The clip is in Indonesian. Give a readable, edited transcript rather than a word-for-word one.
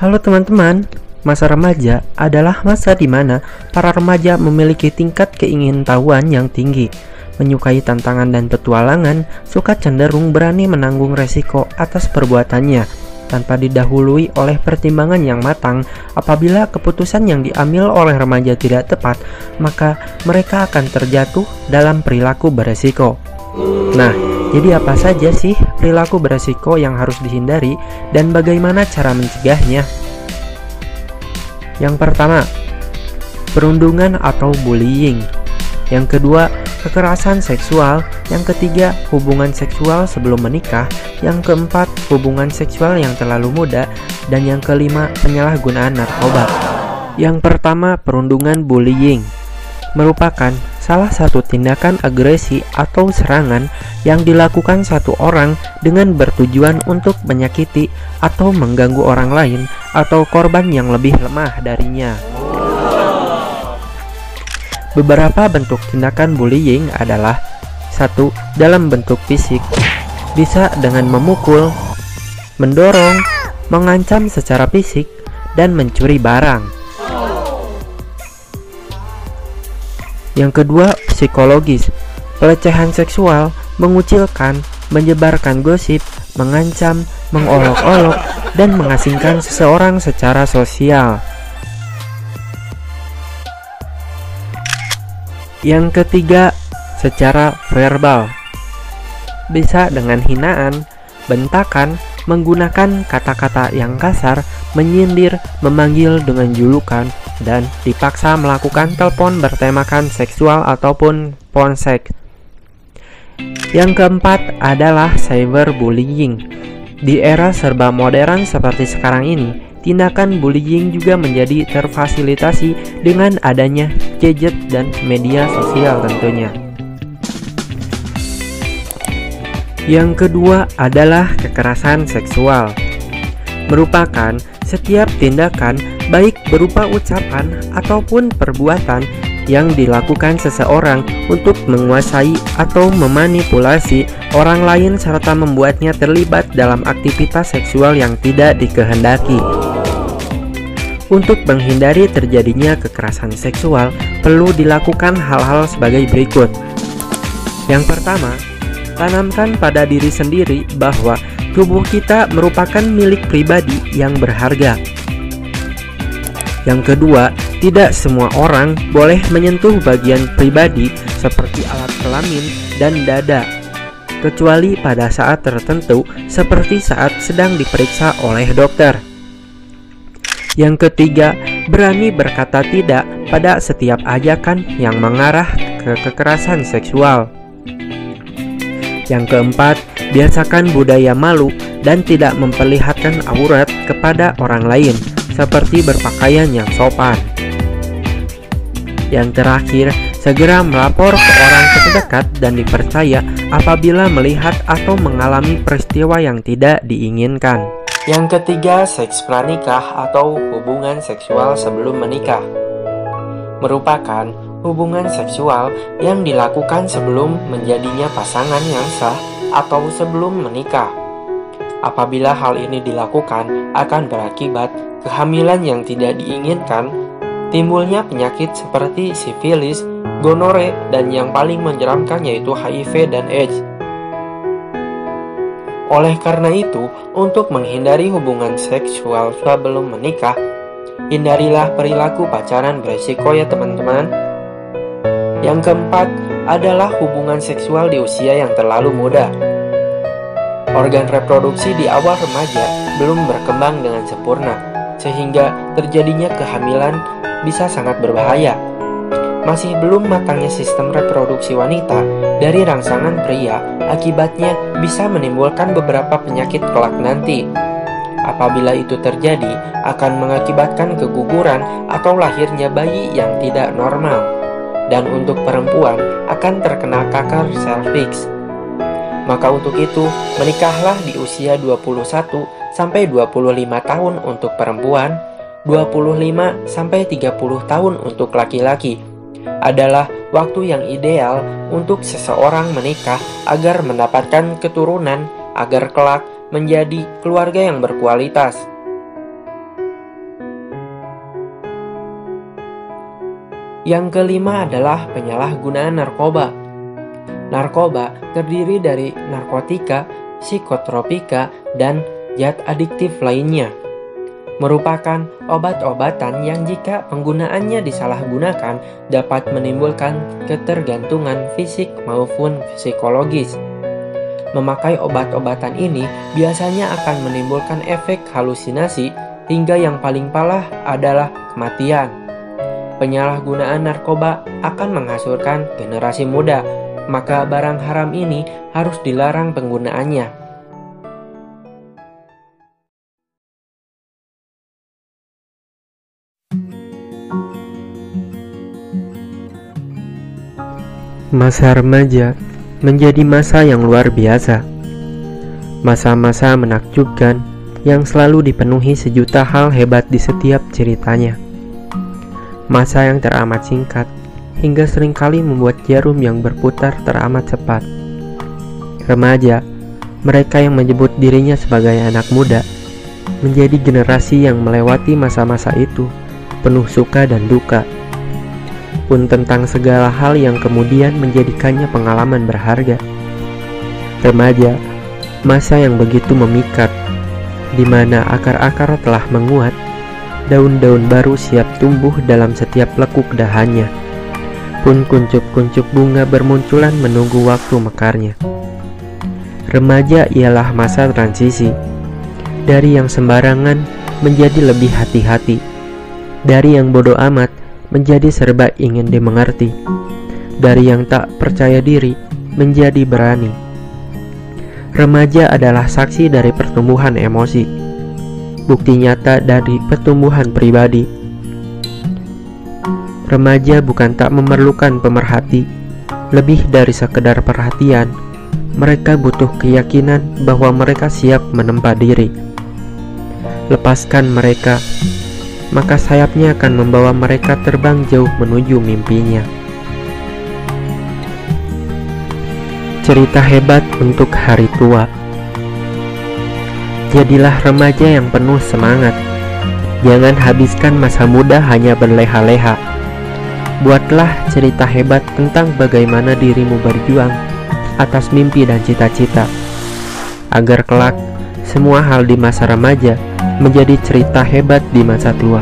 Halo teman-teman, masa remaja adalah masa di mana para remaja memiliki tingkat keingintahuan yang tinggi, menyukai tantangan dan petualangan, suka cenderung berani menanggung resiko atas perbuatannya, tanpa didahului oleh pertimbangan yang matang. Apabila keputusan yang diambil oleh remaja tidak tepat, maka mereka akan terjatuh dalam perilaku beresiko. Nah, jadi apa saja sih perilaku beresiko yang harus dihindari dan bagaimana cara mencegahnya? Yang pertama, perundungan atau bullying. Yang kedua, kekerasan seksual. Yang ketiga, hubungan seksual sebelum menikah. Yang keempat, hubungan seksual yang terlalu muda. Dan yang kelima, penyalahgunaan narkoba. Yang pertama, perundungan bullying merupakan salah satu tindakan agresi atau serangan yang dilakukan satu orang dengan bertujuan untuk menyakiti atau mengganggu orang lain atau korban yang lebih lemah darinya. Beberapa bentuk tindakan bullying adalah: 1. Dalam bentuk fisik, bisa dengan memukul, mendorong, mengancam secara fisik, dan mencuri barang. Yang kedua, psikologis, pelecehan seksual, mengucilkan, menyebarkan gosip, mengancam, mengolok-olok, dan mengasingkan seseorang secara sosial. Yang ketiga, secara verbal, bisa dengan hinaan, bentakan, menggunakan kata-kata yang kasar, menyindir, memanggil dengan julukan, dan dipaksa melakukan telepon bertemakan seksual ataupun ponseks. Yang keempat adalah cyberbullying. Di era serba modern seperti sekarang ini, tindakan bullying juga menjadi terfasilitasi dengan adanya gadget dan media sosial tentunya. Yang kedua adalah kekerasan seksual. Merupakan setiap tindakan baik berupa ucapan ataupun perbuatan yang dilakukan seseorang untuk menguasai atau memanipulasi orang lain serta membuatnya terlibat dalam aktivitas seksual yang tidak dikehendaki. Untuk menghindari terjadinya kekerasan seksual, perlu dilakukan hal-hal sebagai berikut. Yang pertama, tanamkan pada diri sendiri bahwa tubuh kita merupakan milik pribadi yang berharga. Yang kedua, tidak semua orang boleh menyentuh bagian pribadi seperti alat kelamin dan dada, kecuali pada saat tertentu seperti saat sedang diperiksa oleh dokter. Yang ketiga, berani berkata tidak pada setiap ajakan yang mengarah ke kekerasan seksual. Yang keempat, biasakan budaya malu dan tidak memperlihatkan aurat kepada orang lain, seperti berpakaian yang sopan. Yang terakhir, segera melapor ke orang terdekat dan dipercaya apabila melihat atau mengalami peristiwa yang tidak diinginkan. Yang ketiga, seks pranikah atau hubungan seksual sebelum menikah. Merupakan hubungan seksual yang dilakukan sebelum menjadinya pasangan yang sah atau sebelum menikah. Apabila hal ini dilakukan, akan berakibat kehamilan yang tidak diinginkan, timbulnya penyakit seperti sifilis, gonore, dan yang paling menyeramkan yaitu HIV dan AIDS. Oleh karena itu, untuk menghindari hubungan seksual sebelum menikah, hindarilah perilaku pacaran beresiko ya teman-teman. Yang keempat adalah hubungan seksual di usia yang terlalu muda. Organ reproduksi di awal remaja belum berkembang dengan sempurna, sehingga terjadinya kehamilan bisa sangat berbahaya. Masih belum matangnya sistem reproduksi wanita dari rangsangan pria, akibatnya bisa menimbulkan beberapa penyakit kelak nanti. Apabila itu terjadi, akan mengakibatkan keguguran atau lahirnya bayi yang tidak normal. Dan untuk perempuan akan terkena kanker serviks. Maka untuk itu, menikahlah di usia 21 sampai 25 tahun untuk perempuan, 25 sampai 30 tahun untuk laki-laki. Adalah waktu yang ideal untuk seseorang menikah agar mendapatkan keturunan, agar kelak menjadi keluarga yang berkualitas. Yang kelima adalah penyalahgunaan narkoba. Narkoba terdiri dari narkotika, psikotropika, dan zat adiktif lainnya. Merupakan obat-obatan yang jika penggunaannya disalahgunakan dapat menimbulkan ketergantungan fisik maupun psikologis. Memakai obat-obatan ini biasanya akan menimbulkan efek halusinasi hingga yang paling parah adalah kematian. Penyalahgunaan narkoba akan menghancurkan generasi muda, maka barang haram ini harus dilarang penggunaannya. Masa remaja menjadi masa yang luar biasa. Masa-masa menakjubkan yang selalu dipenuhi sejuta hal hebat di setiap ceritanya. Masa yang teramat singkat, hingga seringkali membuat jarum yang berputar teramat cepat. Remaja, mereka yang menyebut dirinya sebagai anak muda, menjadi generasi yang melewati masa-masa itu, penuh suka dan duka, pun tentang segala hal yang kemudian menjadikannya pengalaman berharga. Remaja, masa yang begitu memikat, di mana akar-akar telah menguat, daun-daun baru siap tumbuh dalam setiap lekuk dahannya, pun kuncup-kuncup bunga bermunculan menunggu waktu mekarnya. Remaja ialah masa transisi, dari yang sembarangan menjadi lebih hati-hati, dari yang bodoh amat menjadi serba ingin dimengerti, dari yang tak percaya diri menjadi berani. Remaja adalah saksi dari pertumbuhan emosi, bukti nyata dari pertumbuhan pribadi. Remaja bukan tak memerlukan pemerhati, lebih dari sekedar perhatian. Mereka butuh keyakinan bahwa mereka siap menempa diri. Lepaskan mereka, maka sayapnya akan membawa mereka terbang jauh menuju mimpinya. Cerita hebat untuk hari tua. Jadilah remaja yang penuh semangat. Jangan habiskan masa muda hanya berleha-leha. Buatlah cerita hebat tentang bagaimana dirimu berjuang atas mimpi dan cita-cita, agar kelak semua hal di masa remaja menjadi cerita hebat di masa tua.